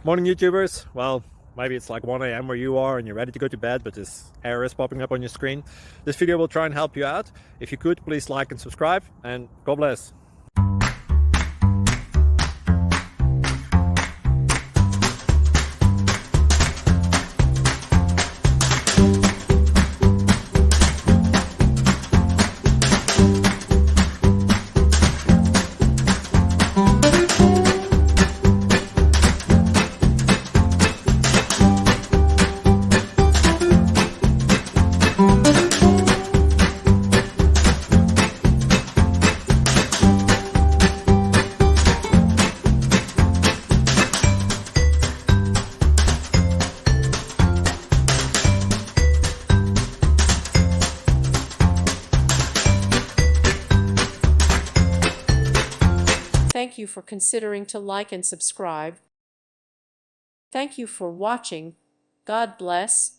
Morning YouTubers. Well, maybe it's like 1 a.m. where you are and you're ready to go to bed, but this error is popping up on your screen. This video will try and help you out. If you could, please like and subscribe, and God bless. Thank you for considering to like and subscribe. Thank you for watching. God bless.